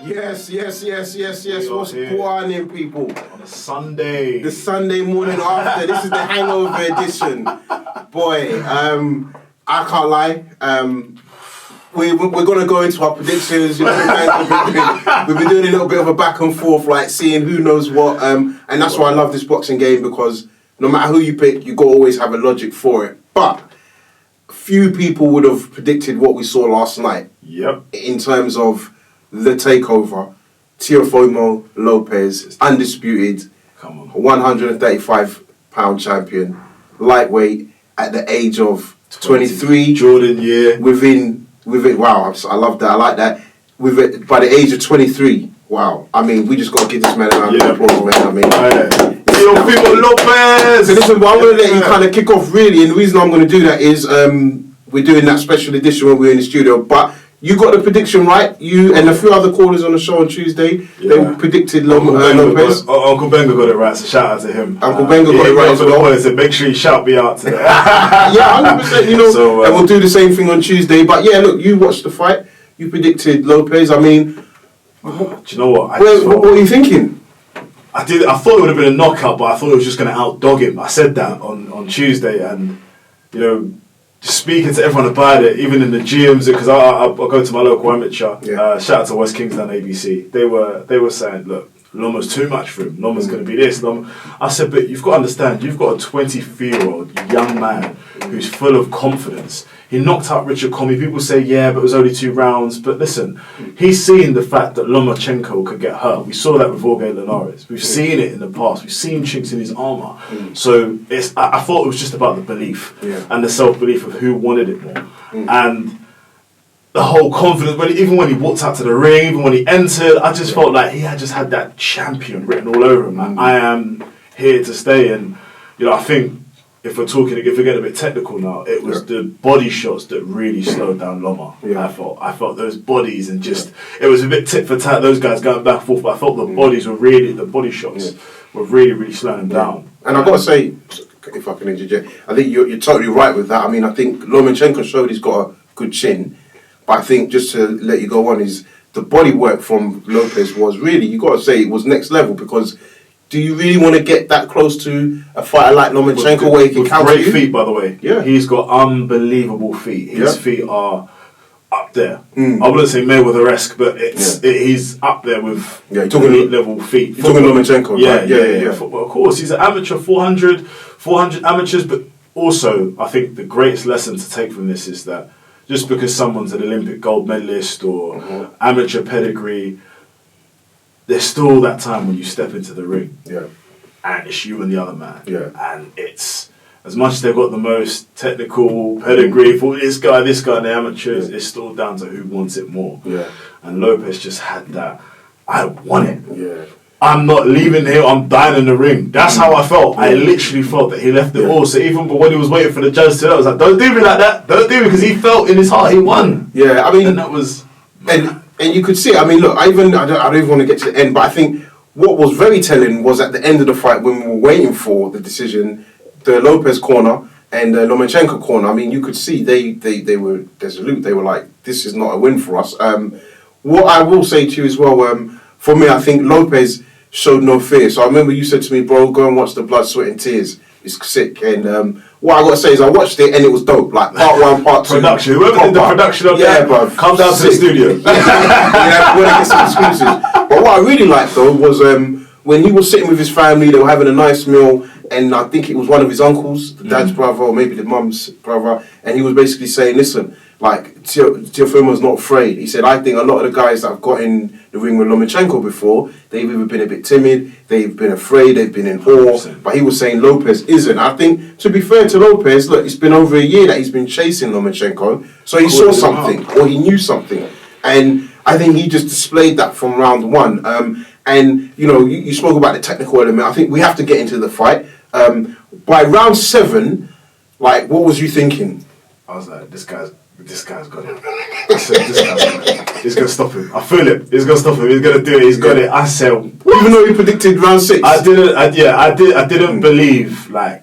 Yes. What's going on, people? On a Sunday. The Sunday morning after. This is the hangover edition. Boy, I can't lie. We're going to go into our predictions. You know, we've been doing a little bit of a back and forth, like seeing who knows what. And that's why I love this boxing game, because no matter who you pick, you got to always have a logic for it. But few people would have predicted what we saw last night. Yep. In terms of the takeover, Teofimo Lopez, undisputed, 135-pound champion, lightweight at the age of 23. Jordan year. Within wow, I love that. I like that. By the age of 23. Wow. I mean, we just got to give this man a round of applause, man. I mean, Teofimo Lopez. So listen, but I'm going to let you kind of kick off, really, and the reason I'm going to do that is we're doing that special edition when we're in the studio, but you got the prediction right. You and a few other callers on the show on Tuesday, they predicted Lopez. Uncle Benga got it right, so shout out to him. Uncle Benga got it right as well. So make sure you shout me out today. Yeah, 100%. You know, so, and we'll do the same thing on Tuesday. But yeah, look, you watched the fight. You predicted Lopez. I mean, do you know what? What are you thinking? I thought it would have been a knockout, but I thought it was just going to outdog him. I said that on Tuesday, and you know, just speaking to everyone about it, even in the gyms, because I go to my local amateur. Shout out to West Kingsland ABC. They were saying, look, Loma's too much for him. Loma's going to be this. I said, but you've got to understand, you've got a 23-year-old young man who's full of confidence. He knocked out Richard Comey. People say, yeah, but it was only 2 rounds. But listen, he's seen the fact that Lomachenko could get hurt. We saw that with Jorge Linares. We've seen it in the past. We've seen chinks in his armour. So I thought it was just about the belief and the self-belief of who wanted it more. And the whole confidence, even when he walked out to the ring, even when he entered, I just felt like he had just had that champion written all over him. Like, I am here to stay. And, you know, I think, if we're getting a bit technical now, it was the body shots that really slowed down Loma. I felt those bodies, and just it was a bit tit for tat. Those guys going back and forth, but I felt the body shots were really slowing them down. And I've got to say, if I can interject, I think you're totally right with that. I mean, I think Lomachenko showed he's got a good chin, but I think just to let you go on is the body work from Lopez was really, you got to say, it was next level, because do you really want to get that close to a fighter like Lomachenko where he can counter you? Great feet, by the way. Yeah. He's got unbelievable feet. His feet are up there. I wouldn't say Mayweather-esque, but he's up there with elite level feet. You're talking Lomachenko, right? Yeah. Football, of course, he's an amateur, 400 amateurs, but also I think the greatest lesson to take from this is that just because someone's an Olympic gold medalist or amateur pedigree, there's still that time when you step into the ring, and it's you and the other man, and it's as much as they've got the most technical pedigree for this guy, and the amateurs, it's still down to who wants it more. And Lopez just had that. I want it. I'm not leaving here. I'm dying in the ring. That's how I felt. I literally felt that he left it all. So even when he was waiting for the judge to, I was like, "Don't do me like that. Don't do me," because he felt in his heart he won. Yeah, I mean, and that was. And you could see, I mean, look, I don't even want to get to the end, but I think what was very telling was at the end of the fight when we were waiting for the decision, the Lopez corner and the Lomachenko corner, I mean, you could see they were resolute. They were like, this is not a win for us. What I will say to you as well, for me, I think Lopez showed no fear. So I remember you said to me, bro, go and watch the Blood, Sweat and Tears. It's sick. And what I got to say is I watched it and it was dope. Like part 1, part 2. Production. Whoever did the production of that, bro, come down to the studio. We're going to get some exclusives. But what I really liked though was when he was sitting with his family, they were having a nice meal, and I think it was one of his uncles, the dad's brother, or maybe the mum's brother, and he was basically saying, listen, like, Teofimo's not afraid. He said, I think a lot of the guys that have got in the ring with Lomachenko before, they've either been a bit timid, they've been afraid, they've been in awe, but he was saying Lopez isn't. I think, to be fair to Lopez, look, it's been over a year that he's been chasing Lomachenko, so he saw something, or he knew something, and I think he just displayed that from round 1. And, you know, you spoke about the technical element. I think we have to get into the fight. By round 7, like, what was you thinking? I was like, this guy's got it. I said, this guy's got it. He's going to stop him. I feel it. He's going to stop him. He's going to do it. He's got it. I said, what? Even though you predicted round 6? I didn't believe, I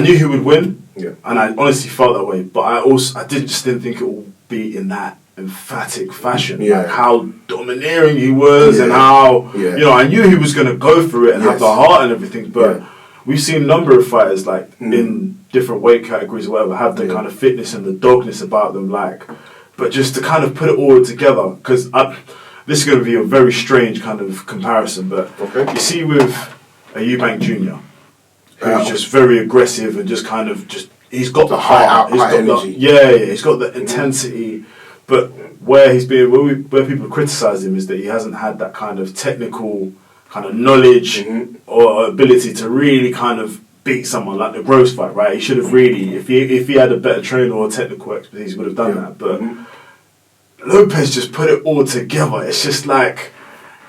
knew he would win. And I honestly felt that way. But I didn't think it beat in that emphatic fashion. Yeah. Like how domineering he was and how, you know, I knew he was going to go through it and have the heart and everything, but we've seen a number of fighters, like, in different weight categories or whatever, have the kind of fitness and the dogness about them, like, but just to kind of put it all together, because this is going to be a very strange kind of comparison, but you see with a Eubank Jr., who's just very aggressive and just kind of he's got the heart, he's got energy. He's got the intensity, but where people criticize him is that he hasn't had that kind of technical kind of knowledge or ability to really kind of beat someone like the Gross fight, right? He should have really, if he had a better trainer or technical expertise, he would have done that. But Lopez just put it all together. It's just like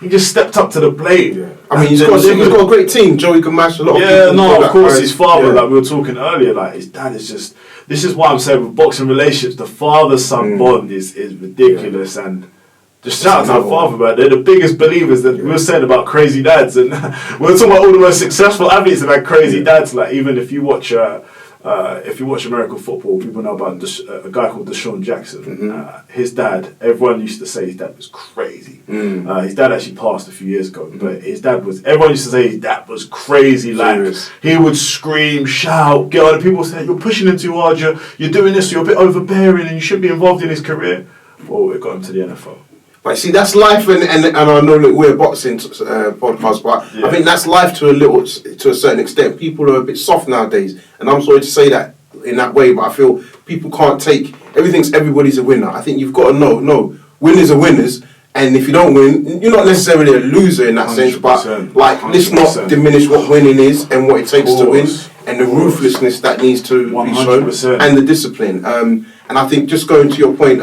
he just stepped up to the plate. I mean, he's got a great team. Joey can match a lot of people. Of course, his father, like we were talking earlier, like his dad is just. This is why I'm saying with boxing relationships, the father-son bond is ridiculous and. Just shout out to the father, man. They're the biggest believers that we were saying about crazy dads, and we're talking about all the most successful athletes have had crazy dads. Like even if you watch American football, people know about a guy called Deshaun Jackson. His dad, everyone used to say his dad was crazy. His dad actually passed a few years ago, but everyone used to say his dad was crazy. Like he would scream, shout, get on, and people say you're pushing him too hard. You're doing this. You're a bit overbearing, and you shouldn't be involved in his career. Well, it got him to the NFL. But see, that's life, and I know that we're a boxing podcast, but I think that's life to a certain extent. People are a bit soft nowadays, and I'm sorry to say that in that way, but I feel people can't take everybody's a winner. I think you've got to know winners are winners, and if you don't win, you're not necessarily a loser in that sense. But like, let's not diminish what winning is and what it takes to win, and the ruthlessness that needs to be shown, and the discipline. And I think just going to your point.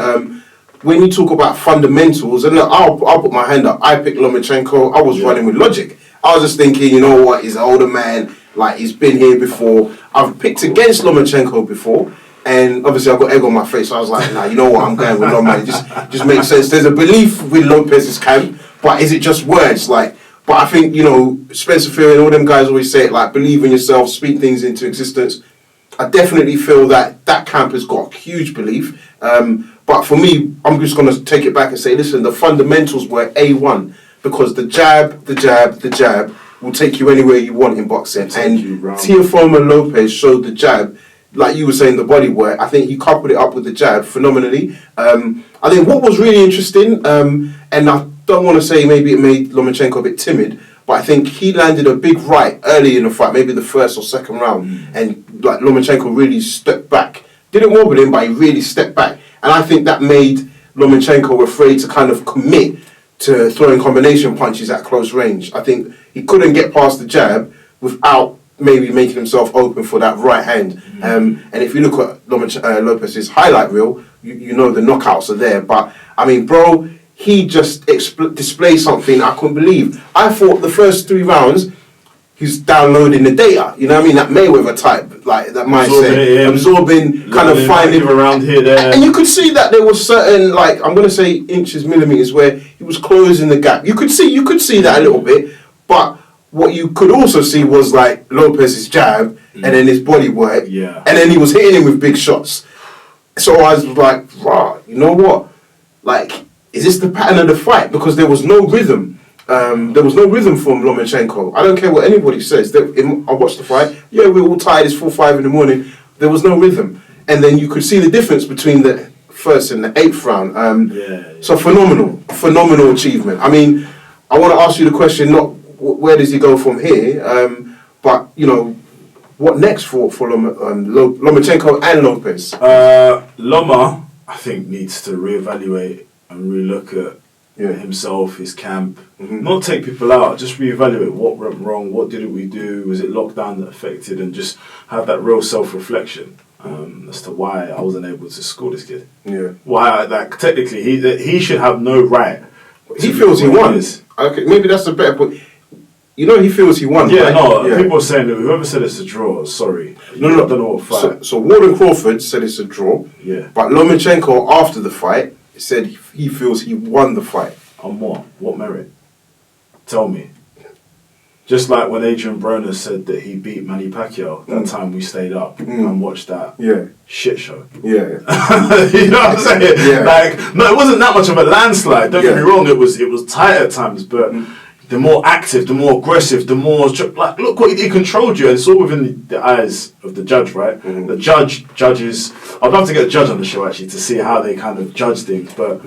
When you talk about fundamentals, and look, I'll put my hand up. I picked Lomachenko. I was running with logic. I was just thinking, you know what? He's an older man. Like, he's been here before. I've picked against Lomachenko before, and obviously I've got egg on my face. So I was like, nah, you know what? I'm going with Loma. It just makes sense. There's a belief with Lopez's camp, but is it just words? Like, but I think, you know, Spencer Fury and all them guys always say it, like, believe in yourself, speak things into existence. I definitely feel that camp has got huge belief. But for me, I'm just going to take it back and say, listen, the fundamentals were A1, because the jab will take you anywhere you want in boxing. And Teofimo Lopez showed the jab, like you were saying, the body work. I think he coupled it up with the jab phenomenally. I think what was really interesting, and I don't want to say maybe it made Lomachenko a bit timid, but I think he landed a big right early in the fight, maybe the first or second round, and like Lomachenko really stepped back. Didn't wobble him, but he really stepped back. And I think that made Lomachenko afraid to kind of commit to throwing combination punches at close range. I think he couldn't get past the jab without maybe making himself open for that right hand. And if you look at Lopez's highlight reel, you know the knockouts are there. But, I mean, bro, he just displayed something I couldn't believe. I thought the first 3 rounds, he's downloading the data, you know what I mean? That Mayweather type, like that mindset, absorbing, kind of finding around here, there. And you could see that there was certain, like, I'm gonna say inches, millimeters, where he was closing the gap. You could see that a little bit, but what you could also see was like Lopez's jab and then his body work, and then he was hitting him with big shots. So I was like, rah, you know what? Like, is this the pattern of the fight? Because there was no rhythm. There was no rhythm from Lomachenko. I don't care what anybody says. I watched the fight. Yeah, we were all tired. It's 4-5 in the morning. There was no rhythm. And then you could see the difference between the first and the 8th round. So phenomenal achievement. I mean, I want to ask you the question, not where does he go from here, but, you know, what next for Lomachenko and Lopez? Loma, I think, needs to reevaluate and relook at himself, his camp, not take people out, just reevaluate what went wrong, what did we do, was it lockdown that affected, and just have that real self-reflection as to why I wasn't able to score this kid. Why, like, technically he should have no right. He feels he won. Okay, maybe that's a better point. You know, he feels he won. People are saying that whoever said it's a draw, sorry. No, I don't know what fight. So Warden Crawford said it's a draw. But Lomachenko, after the fight, said he feels he won the fight. On what? What merit? Tell me. Just like when Adrian Broner said that he beat Manny Pacquiao, that time we stayed up and watched that shit show. Yeah. You know what I'm saying? Yeah. Like, no, it wasn't that much of a landslide. Don't get me wrong. It was tight at times, but the more active, the more aggressive, the more like, look what he controlled you, and it's all within the eyes of the judge, right? The judges. I'd love to get a judge on the show actually to see how they kind of judge things, but.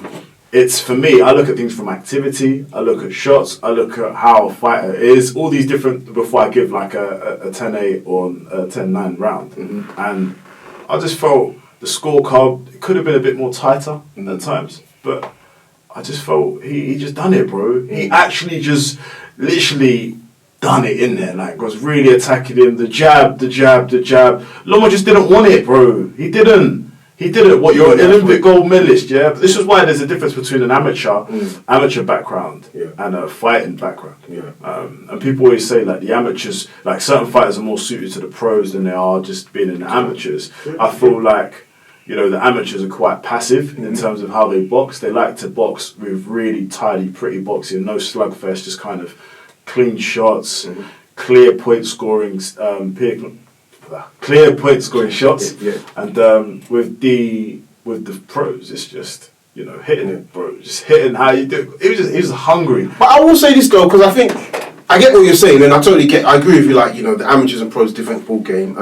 It's, for me, I look at things from activity, I look at shots, I look at how a fighter is, all these different, before I give like a 10-8 or a 10-9 round. And I just felt the scorecard, it could have been a bit more tighter at times, but I just felt he just done it, bro. He actually just literally done it in there, like was really attacking him, the jab. Loma just didn't want it, bro. He didn't. What, you're an Olympic gold medalist, yeah? But this is why there's a difference between an amateur background and a fighting background. And people always say, like, the amateurs, like, certain fighters are more suited to the pros than they are just being in the amateurs. I feel like, you know, the amateurs are quite passive in terms of how they box. They like to box with really tidy, pretty boxing, no slugfest, just kind of clean shots, clear point scoring, clear point scoring shots, and with the pros, it's just, you know, hitting it, bro, just hitting how you do. He was hungry. But I will say this though, because I think I get what you're saying, and I agree with you. Like, you know, the amateurs and pros, different ball game.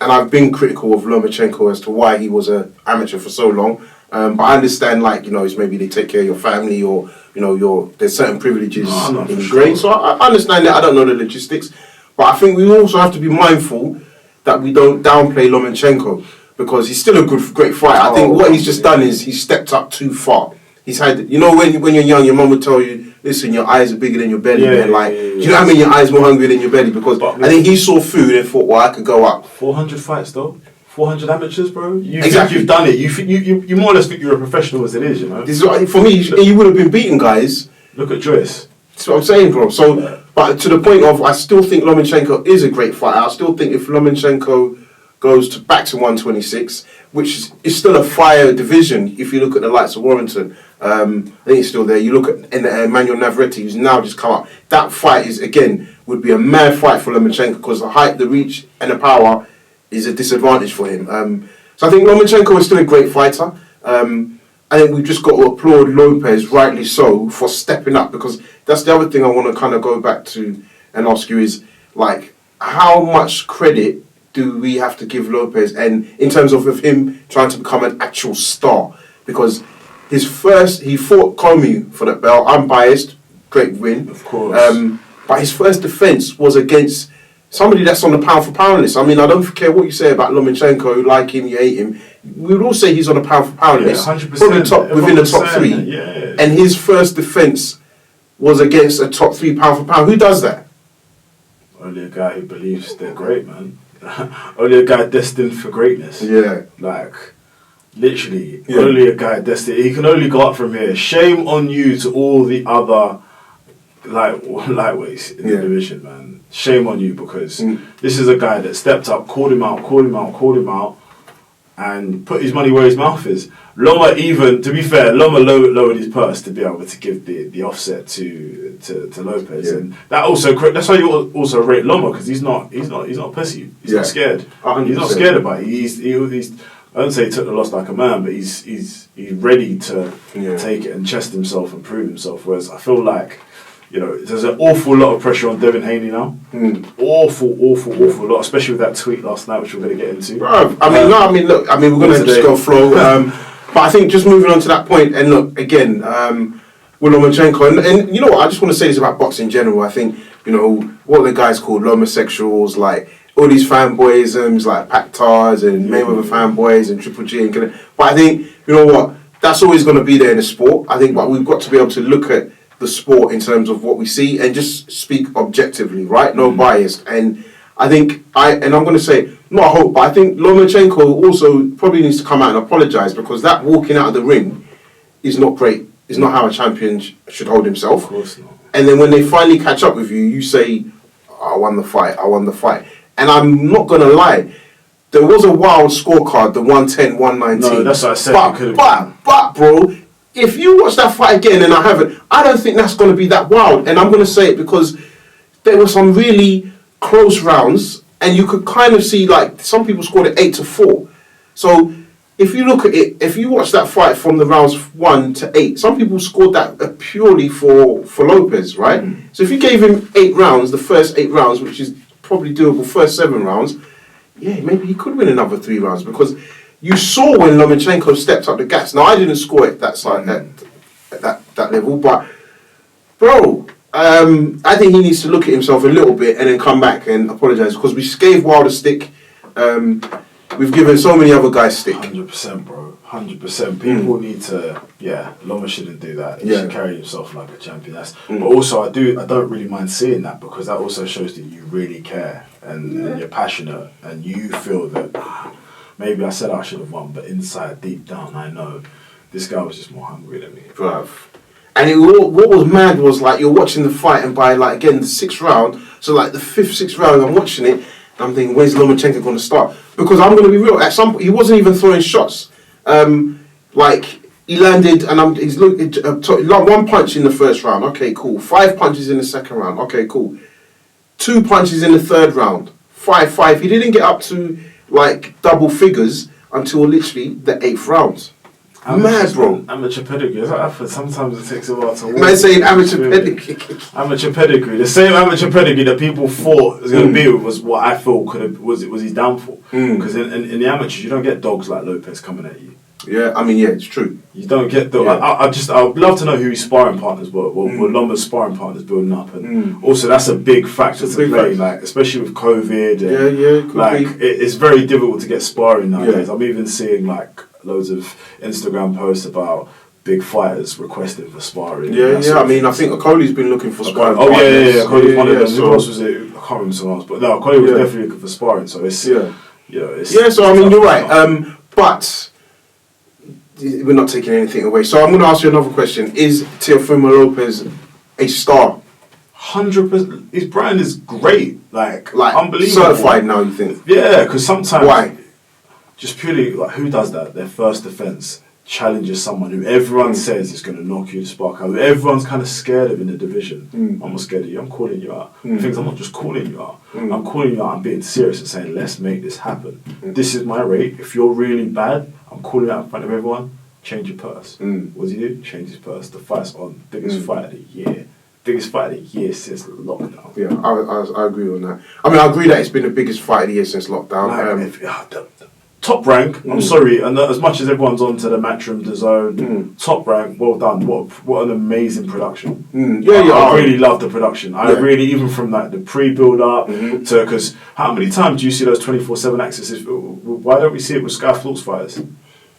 And I've been critical of Lomachenko as to why he was an amateur for so long. But I understand, like, you know, it's maybe they take care of your family, or, you know, there's certain privileges in grade. So I understand that. I don't know the logistics, but I think we also have to be mindful that we don't downplay Lomachenko, because he's still a great fighter. I think what he's just done is he's stepped up too far. He's had, you know, when you're young, your mum would tell you, listen, your eyes are bigger than your belly, man. Like, do you know what I mean? Your eyes more hungry than your belly, because I think he saw food and thought, well, I could go up. 400 fights though. 400 amateurs, bro. You think you've done it. You more or less think you're a professional as it is, you know. This is what, for me, you would have been beaten, guys. Look at Joyce. That's what I'm saying, bro. So, but to the point of, I still think Lomachenko is a great fighter. I still think if Lomachenko goes back to 126, which is still a fire division, if you look at the likes of Warrington, I think it's still there. You look at Emmanuel Navarrete, who's now just come up. That fight is, again, would be a mad fight for Lomachenko, because the height, the reach, and the power is a disadvantage for him. So I think Lomachenko is still a great fighter. I think we've just got to applaud Lopez, rightly so, for stepping up, because that's the other thing I want to kind of go back to and ask you is, like, how much credit do we have to give Lopez, and in terms of him trying to become an actual star? Because he fought Comey for that belt. I'm biased, great win. Of course. But his first defense was against somebody that's on the pound for pound list. I mean, I don't care what you say about Lomachenko, you like him, you hate him. We would all say he's on the pound for pound list. 100%. Probably within the top three. Yeah. And his first defense was against a top 3 pound for pound. Who does that? Only a guy who believes they're great, man. Only a guy destined for greatness. Yeah. Like, literally, only a guy destined. He can only go up from here. Shame on you to all the other lightweights in the division, man. Shame on you, because this is a guy that stepped up, called him out, and put his money where his mouth is. Loma, even, to be fair, Loma lowered his purse to be able to give the offset to Lopez, and that's why you also rate Loma, because he's not a pussy. He's not scared. 100%. He's not scared about it. He's I don't say he took the loss like a man, but he's ready to take it and chest himself and prove himself. Whereas I feel like, you know, there's an awful lot of pressure on Devin Haney now. Awful lot, especially with that tweet last night, which we're going to get into. Bro, look, we're going to just go flow. But I think just moving on to that point, and look, again, with Lomachenko, and you know what, I just want to say this about boxing in general. I think, you know, what the guys call Lomasexuals, like all these fanboyisms, like Pactars and Mayweather fanboys and Triple G. But I think, you know what, that's always going to be there in the sport. I think, but we've got to be able to look at the sport in terms of what we see and just speak objectively, right? No bias. And I think I'm going to say, not hope, but I think Lomachenko also probably needs to come out and apologise, because that walking out of the ring is not great. It's not how a champion should hold himself. Of course not. And then when they finally catch up with you, you say, I won the fight. And I'm not going to lie, there was a wild scorecard, the 110, 119. No, that's what I said. But bro, if you watch that fight again, and I haven't, I don't think that's going to be that wild. And I'm going to say it because there were some really close rounds, and you could kind of see like some people scored it 8-4. So if you look at it, if you watch that fight from the rounds 1 to 8, some people scored that purely for Lopez, right? So if you gave him 8 rounds, the first 8 rounds, which is probably doable, first 7 rounds, yeah, maybe he could win another 3 rounds, because you saw when Lomachenko stepped up the gas. Now I didn't score it that side at that level, but bro, I think he needs to look at himself a little bit and then come back and apologise, because we gave Wilder stick. We've given so many other guys stick. 100%, bro. 100%. People need to. Yeah, Loma shouldn't do that. He should carry himself like a champion. But also, I don't really mind seeing that, because that also shows that you really care and you're passionate and you feel that maybe I said I should have won, but inside, deep down, I know this guy was just more hungry than me. Bruv. And what was mad was like you're watching the fight, and by like again the 6th round, so like the 5th, 6th round, I'm watching it. I'm thinking, where's Lomachenko going to start? Because I'm going to be real. At some point, he wasn't even throwing shots. Like he landed, and he's one punch in the first round. Okay, cool. 5 punches in the second round. Okay, cool. 2 punches in the third round. 5. He didn't get up to like double figures until literally the 8th round. Mad, bro. Amateur pedigree. Sometimes it takes a while to walk. Man saying amateur pedigree. Amateur pedigree. The same amateur pedigree that people thought was going to be was what I thought was his downfall. Because in the amateurs, you don't get dogs like Lopez coming at you. Yeah, I mean, yeah, it's true. You don't get the. Yeah. I would love to know who his sparring partners were. Were Loma's sparring partners building up, and also that's a big factor to play. Like especially with COVID. And, like it's very difficult to get sparring nowadays. I'm even seeing like loads of Instagram posts about big fighters requesting for sparring. Yeah. I mean, I think Okoli's been looking for sparring. Oh yeah. Okoli's one of them. Who else was it? I can't remember someone else, but no, Okoli was definitely looking for sparring. So it's So I mean, you're right. But we're not taking anything away. So I'm going to ask you another question: is Teofimo Lopez a star? 100%. His brand is great. Like unbelievable. Certified now, you think? Yeah, because sometimes. Why? Just purely, like, who does that? Their first defence challenges someone who everyone says is going to knock you the spark out. Everyone's kind of scared of in the division. I'm not scared of you, I'm calling you out. Things I'm not just calling you out. I'm calling you out, I'm being serious and saying, let's make this happen. This is my rate. If you're really bad, I'm calling you out in front of everyone, change your purse. What does he do? Change his purse. The fight's on. Biggest fight of the year. Biggest fight of the year since lockdown. Yeah, I agree on that. I mean, I agree that it's been the biggest fight of the year since lockdown. Top rank, I'm sorry, and as much as everyone's on to the Matchroom, DAZN, top rank, well done. What an amazing production. I really love the production. I really, even from like the pre-build up to, because how many times do you see those 24/7 accesses? Why don't we see it with Sky Sports fighters?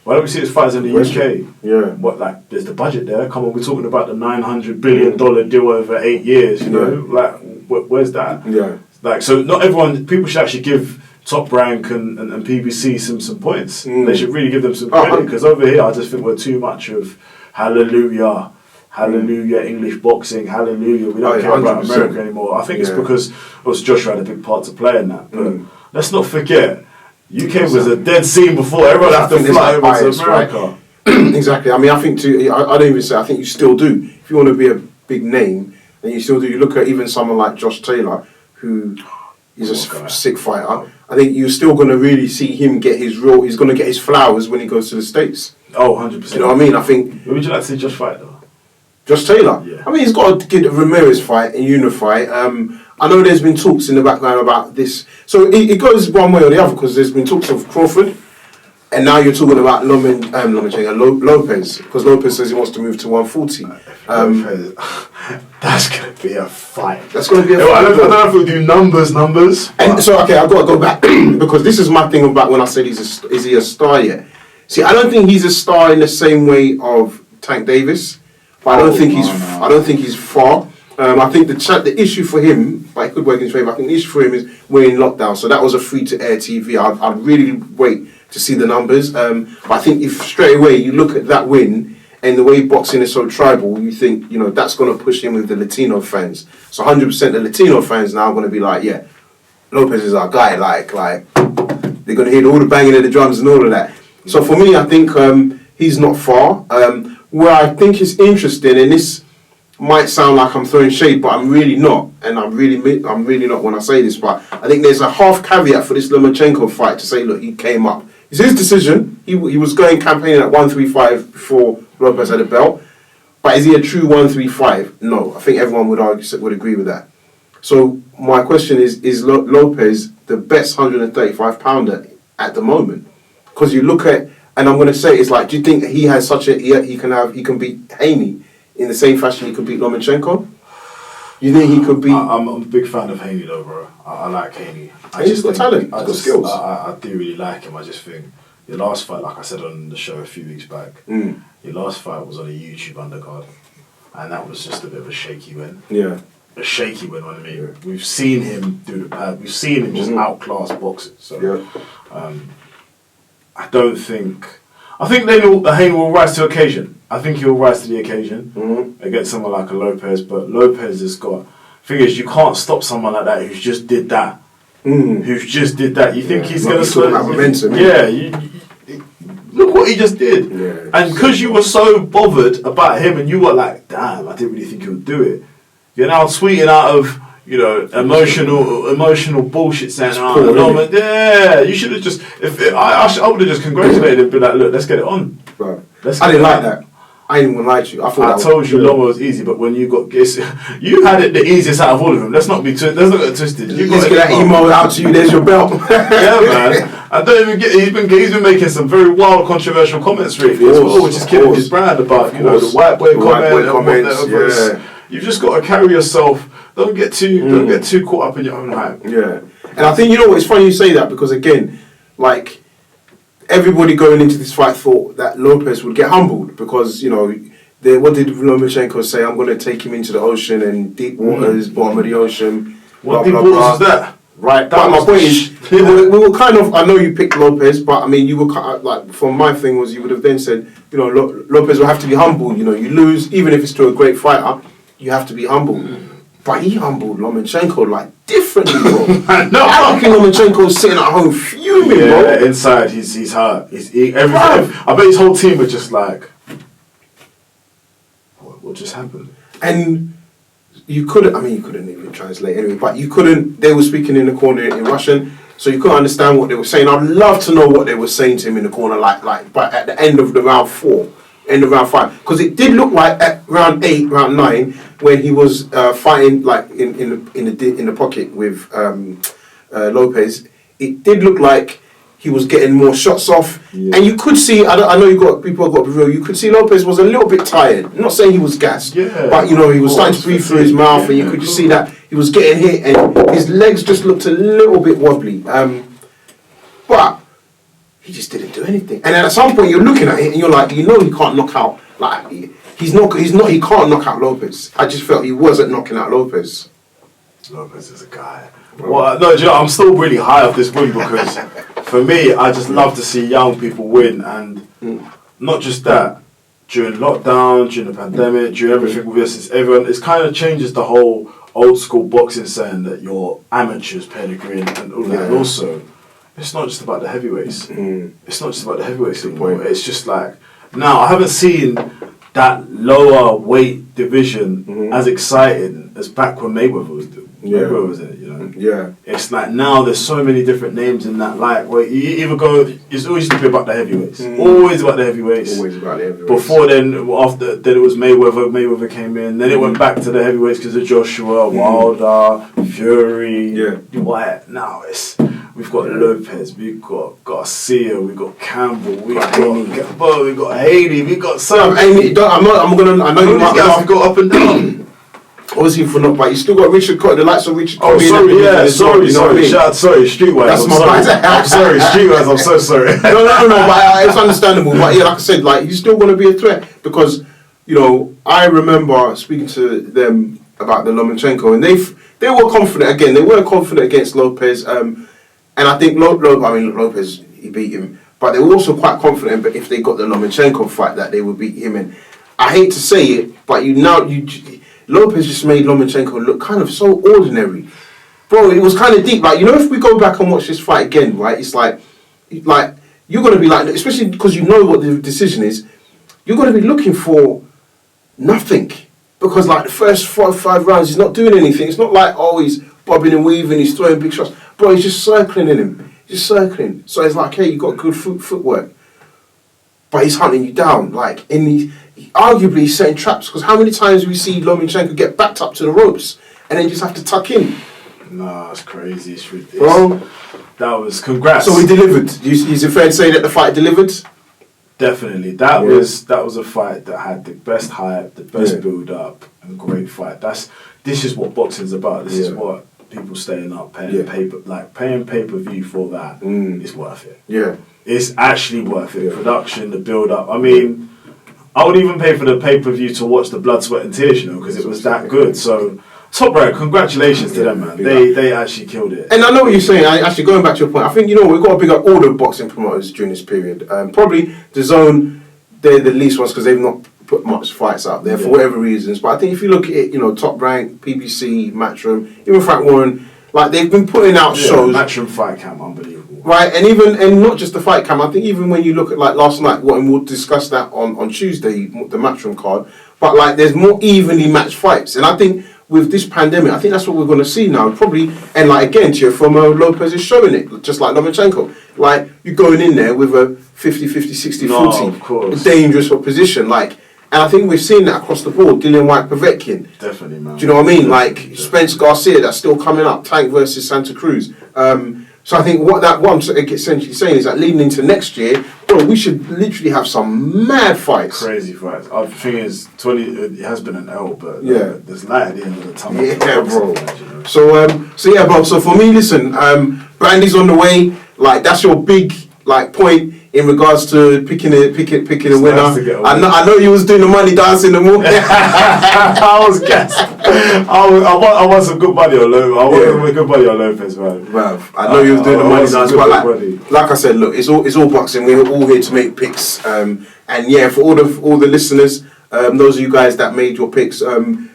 Why don't we see it as fighters in the UK? Yeah. What, like, there's the budget there. Come on, we're talking about the $900 billion deal over 8 years, you know? Like, where's that? Yeah. Like, so not everyone, people should actually give Top Rank and PBC some points. They should really give them some credit, because over here I just think we're too much of hallelujah, English boxing, hallelujah. We don't care about America anymore. I think it's because Joshua had a big part to play in that. But let's not forget, UK was a dead scene before. Everyone had to fly over to America. Right? Exactly. I mean, I think I don't even say. I think you still do. If you want to be a big name, then you still do. You look at even someone like Josh Taylor, who is a sick fighter. I think you're still going to really see him get his real. He's going to get his flowers when he goes to the States. Oh, 100%. You know what I mean? I think. Who would you like to see Josh fight though? Josh Taylor. Yeah. I mean, he's got to get a Ramirez fight and unify. I know there's been talks in the background about this. So it goes one way or the other, because there's been talks of Crawford, and now you're talking about Lopez, because Lopez says he wants to move to 140. That's going to be a fight. That's going to be a fight. I don't know if we'll do numbers. And so, okay, I've got to go back, because this is my thing about when I said is he a star yet? See, I don't think he's a star in the same way of Tank Davis, but I don't think he's far. I think the issue for him, but it could work in his favour, I think the issue for him is we're in lockdown, so that was a free-to-air TV. I'd really wait to see the numbers. But I think if straight away you look at that win, and the way boxing is so tribal, you think, that's going to push him with the Latino fans. So 100% the Latino fans now are going to be like, yeah, Lopez is our guy. Like they're going to hear all the banging of the drums and all of that. So for me, I think he's not far. Where I think is interesting, and this might sound like I'm throwing shade, but I'm really not, and I'm really not when I say this. But I think there's a half caveat for this Lomachenko fight to say, look, he came up. It's his decision. He was going campaigning at 135 before Lopez had a belt. But is he a true 135? No, I think everyone would agree with that. So my question is Lopez the best 135 pounder at the moment? Because you look at, and I'm going to say, it's like, do you think he has such a he can beat Haney in the same fashion he could beat Lomachenko? You think he could beat? I'm a big fan of Haney though, bro. I like Haney. He's got talent. He's got skills. I do really like him. I just think your last fight, like I said on the show a few weeks back, your last fight was on a YouTube undercard, and that was just a bit of a shaky win. Yeah. A shaky win, I mean. Yeah. We've seen him do the pad. We've seen him just outclass boxers. So, I don't think. I think Haney will rise to occasion. I think he'll rise to the occasion against someone like a Lopez. But Lopez has got. Thing is, you can't stop someone like that who's just did that. Who's just did that. You think he's going to slow down momentum? Yeah. Look what he just did. Yeah, and because you were so bothered about him, and you were like, "Damn, I didn't really think he would do it." You're now tweeting out of emotional bullshit saying, Loma, yeah, you should have just. I would have just congratulated him, and be like, "Look, let's get it on." Right. I didn't like that. I didn't even lie to you. I told you Loma was easy, but when you got you had it the easiest out of all of them. Let's not get twisted. Let's get that email out to you. There's your belt. Yeah, man. I don't even get. He's been making some very wild, controversial comments lately as well, which is killing his brand about the white boy comments. Yeah. You've just got to carry yourself. Don't get too caught up in your own hype. Yeah, and I think it's funny you say that because again, like. Everybody going into this fight thought that Lopez would get humbled because, what did Lomachenko say? I'm going to take him into the ocean and deep waters, bottom of the ocean. What deep waters was that? Right, but my point is, we were kind of, I know you picked Lopez, but I mean, you were kind of, like, from my thing was you would have then said, Lopez will have to be humble. You lose, even if it's to a great fighter, you have to be humble. But he humbled Lomachenko like differently, bro. I reckon Lomachenko's sitting at home fuming, bro. Yeah, inside he's hurt. I bet his whole team were just like, what just happened? And you couldn't even translate anyway, but they were speaking in the corner in Russian, so you couldn't understand what they were saying. I'd love to know what they were saying to him in the corner, but at the end of the round 4, end of round 5, because it did look like at round 8, round 9, when he was fighting like in the pocket with Lopez, it did look like he was getting more shots off, and you could see. I know people have got to be real. You could see Lopez was a little bit tired. I'm not saying he was gassed, but he was starting to breathe through his mouth, and you could just see that he was getting hit, and his legs just looked a little bit wobbly. But he just didn't do anything. And then at some point, you're looking at it, and you're like, he can't knock out. Like he can't knock out Lopez. I just felt he wasn't knocking out Lopez. Lopez is a guy. Well, no, I'm still really high off this win because for me, I just love to see young people win, and not just that. During lockdown, during the pandemic, during everything with this, it kind of changes the whole old school boxing saying that you're amateurs, pedigree, and all that. And also, it's not just about the heavyweights. It's not just about the heavyweights anymore. It's just like now I haven't seen that lower weight division as exciting as back when Mayweather was doing. Mayweather was in it, Yeah. It's like now there's so many different names in that lightweight. You either go, it's always used to be about the heavyweights. Always about the heavyweights. Always about the heavyweights. Before then, then it was Mayweather. Mayweather came in. Then it went back to the heavyweights because of Joshua, Wilder, Fury. Wyatt. Now we've got Lopez, we've got Garcia, we've got Campbell, we've got Haney, we've got some. I know you might have got up and down. Obviously for not, but you still got Richard Cotton, the likes of Richard Cotton. Sorry, Streetwise. That's my bad. I'm sorry, Streetwise, I'm so sorry. No, but it's understandable. But yeah, like I said, like he's still going to be a threat because, I remember speaking to them about the Lomachenko, and they were confident again. They were confident against Lopez, and I think Lopez, he beat him, but they were also quite confident. But if they got the Lomachenko fight, that they would beat him. And I hate to say it, but Lopez just made Lomachenko look kind of so ordinary. Bro, it was kind of deep. Like, if we go back and watch this fight again, right, it's like you're going to be like, especially because you know what the decision is, you're going to be looking for nothing. Because like the first 4 or 5 rounds, he's not doing anything. It's not like, oh, he's bobbing and weaving, he's throwing big shots. Bro, he's just circling in him. Just circling. So it's like, hey, you got good footwork. But he's hunting you down. Like, arguably, he's setting traps. Because how many times do we see Lomachenko get backed up to the ropes and then just have to tuck in? Nah, it's crazy. It's ridiculous. Bro, that was congrats. So he delivered. Is it fair to say that the fight delivered? Definitely. That was a fight that had the best hype, the best build up, and great fight. This is what boxing's about. This is what people staying up paying pay-per-view for that is worth it. Yeah. It's actually worth it. Production, the build up. I mean, I would even pay for the pay-per-view to watch the blood, sweat and tears, because it was that good. So top right, congratulations to them, man. They actually killed it. And I know what you're saying. Actually, going back to your point, I think, we've got to big up all the boxing promoters during this period. Probably the Zone, they're the least ones because they've not put much fights out there for whatever reasons. But I think if you look at it, Top Rank, PBC, Matchroom, even Frank Warren, like they've been putting out shows. Matchroom Fight Camp, unbelievable. Right, and not just the fight camp. I think even when you look at like last night, and we'll discuss that on Tuesday, the Matchroom card. But like, there's more evenly matched fights, and I think with this pandemic, I think that's what we're going to see now. Probably, and like again, to your former Lopez is showing it, just like Lomachenko. Like, you're going in there with a 50-50, 60-40, of course, dangerous opposition. Like, and I think we've seen that across the board. Dillian White, Povetkin. Definitely, man. Do you know what I mean? Like, Spence Garcia, that's still coming up. Tank versus Santa Cruz. So I think what I'm essentially saying is that leading into next year, bro, we should literally have some mad fights. Crazy fights. I think it has been an L, but there's light at the end of the tunnel. Yeah, bro. So for me, listen, Brandy's on the way. Like, that's your big point in regards to picking a winner. Nice I know you was doing the money dance in the morning. I was gassed. I want some good money on Lopez. I want good money on Lopez, man. I know you was doing the money dance, but like I said, look, it's all boxing. We're all here to make picks. And yeah, for all the listeners, those of you guys that made your picks,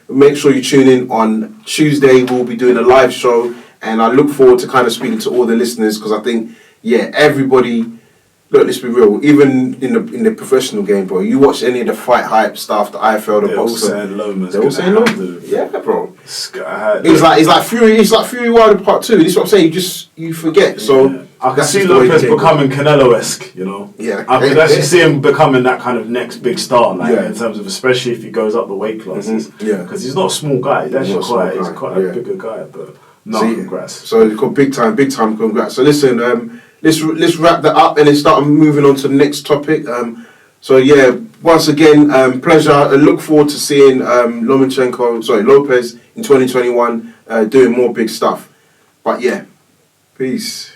make sure you tune in on Tuesday. We'll be doing a live show, and I look forward to kind of speaking to all the listeners because I think, everybody. Look, let's be real. Even in the professional game, bro, you watch any of the fight hype stuff, the IFL, the boxing. They're all saying Lomas. They're all saying Lomas. Yeah, bro. It's like Fury. It's like Fury Wilder Part 2. This is what I'm saying. You forget. So I can see Lopez becoming Canelo-esque. Yeah. I could actually see him becoming that kind of next big star, in terms of, especially if he goes up the weight classes. Because he's not a small guy. He's actually quite a bigger guy. But congrats. So it's called big time congrats. So listen. Let's wrap that up and then start moving on to the next topic. Once again, pleasure. I look forward to seeing Lopez in 2021 doing more big stuff. But peace.